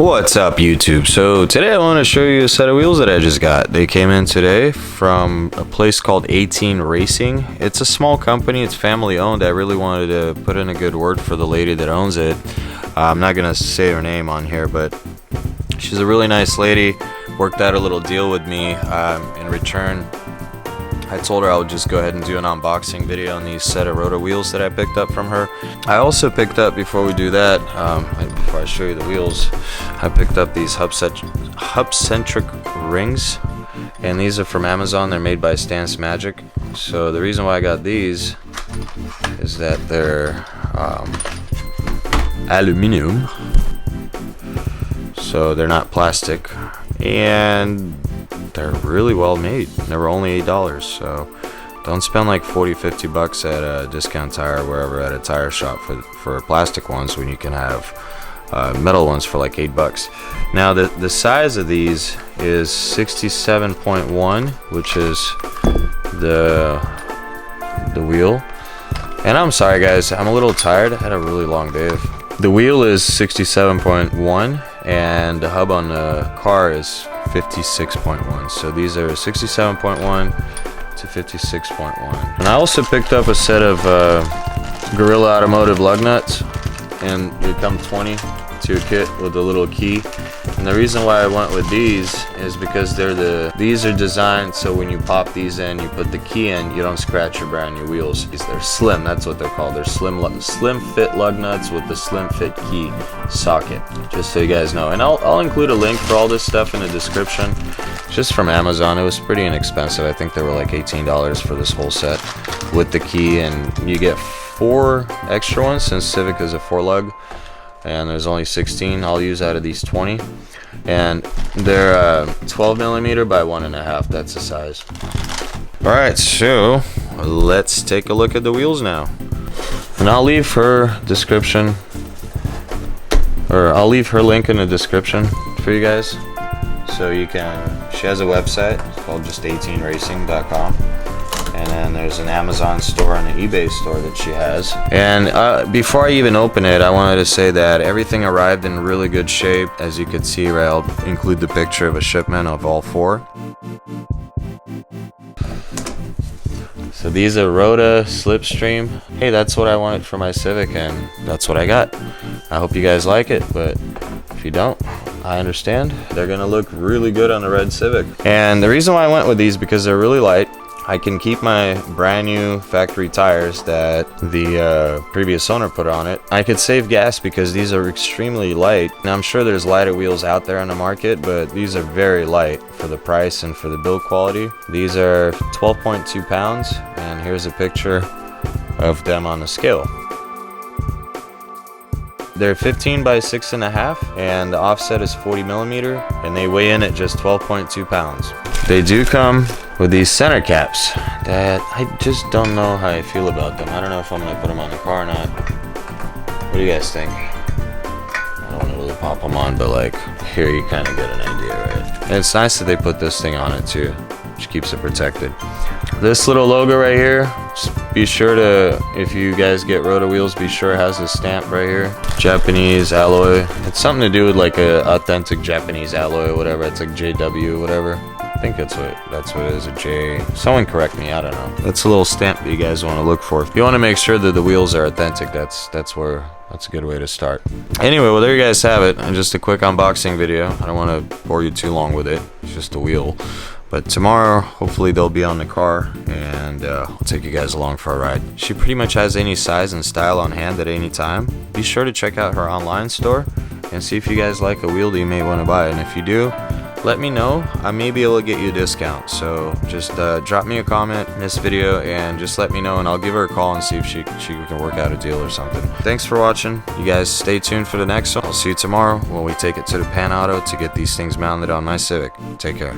What's up, YouTube? So today I want to show you a set of wheels that I just got. They came in today from a place called 18 Racing. It's a small company, it's family owned. I really wanted to put in a good word for the lady that owns it. I'm not gonna say her name on here, but she's a really nice lady. Worked out a little deal with me. In return, I told her I would just go ahead and do an unboxing video on these set of rotor wheels that I picked up from her. I also picked up, before we do that, before I show you the wheels, I picked up these Hubcentric rings, and these are from Amazon. They're made by Stance Magic. So the reason why I got these is that they're aluminum, so they're not plastic, and they're really well made. They were only $8, so don't spend like 40-50 bucks at a discount tire or wherever at a tire shop for plastic ones when you can have metal ones for like $8. Now the size of these is 67.1, which is the wheel. And I'm sorry guys, I'm a little tired. I had a really long day. The wheel is 67.1 and the hub on the car is 56.1. So these are 67.1 to 56.1. And I also picked up a set of Gorilla Automotive lug nuts, and they come 20 to a kit with a little key. And the reason why I went with these is because these are designed so when you pop these in, you put the key in, you don't scratch your brand new wheels. They're slim, that's what they're called. They're slim fit lug nuts with the slim fit key socket, just so you guys know. And I'll include a link for all this stuff in the description. It's just from Amazon. It was pretty inexpensive. I think they were like $18 for this whole set with the key, and you get 4 extra ones since Civic is a 4-lug. And there's only 16 I'll use out of these 20, and they're 12 millimeter by 1.5. That's the size. All right, so let's take a look at the wheels now, and I'll leave her description, or I'll leave her link in the description for you guys, so you can. She has a website. It's called just 18racing.com. And then there's an Amazon store and an eBay store that she has. And before I even open it, I wanted to say that everything arrived in really good shape. As you can see, right, I'll include the picture of a shipment of all 4. So these are Rota Slipstream. Hey, that's what I wanted for my Civic, and that's what I got. I hope you guys like it, but if you don't, I understand. They're gonna look really good on the red Civic. And the reason why I went with these because they're really light. I can keep my brand new factory tires that the previous owner put on it. I could save gas because these are extremely light. Now I'm sure there's lighter wheels out there on the market, but these are very light for the price and for the build quality. These are 12.2 pounds, and here's a picture of them on the scale. They're 15 by 6.5, and the offset is 40 millimeter, and they weigh in at just 12.2 pounds. They do come with these center caps that I just don't know how I feel about them. I don't know if I'm gonna put them on the car or not. What do you guys think? I don't want to really pop them on, but like here you kind of get an idea, right? And it's nice that they put this thing on it too, which keeps it protected. This little logo right here, just be sure to, if you guys get Rota wheels, be sure it has a stamp right here. Japanese alloy. It's something to do with like a authentic Japanese alloy or whatever. It's like JW or whatever. I think that's what it is, a J. Someone correct me, I don't know. That's a little stamp that you guys want to look for. If you want to make sure that the wheels are authentic, that's a good way to start. Anyway, well, there you guys have it. And just a quick unboxing video. I don't want to bore you too long with it. It's just a wheel. But tomorrow, hopefully they'll be on the car, and I'll take you guys along for a ride. She pretty much has any size and style on hand at any time. Be sure to check out her online store and see if you guys like a wheel that you may want to buy. And if you do, let me know. I may be able to get you a discount. So just drop me a comment in this video and just let me know, and I'll give her a call and see if she can work out a deal or something. Thanks for watching. You guys stay tuned for the next one. I'll see you tomorrow when we take it to the Pan Auto to get these things mounted on my Civic. Take care.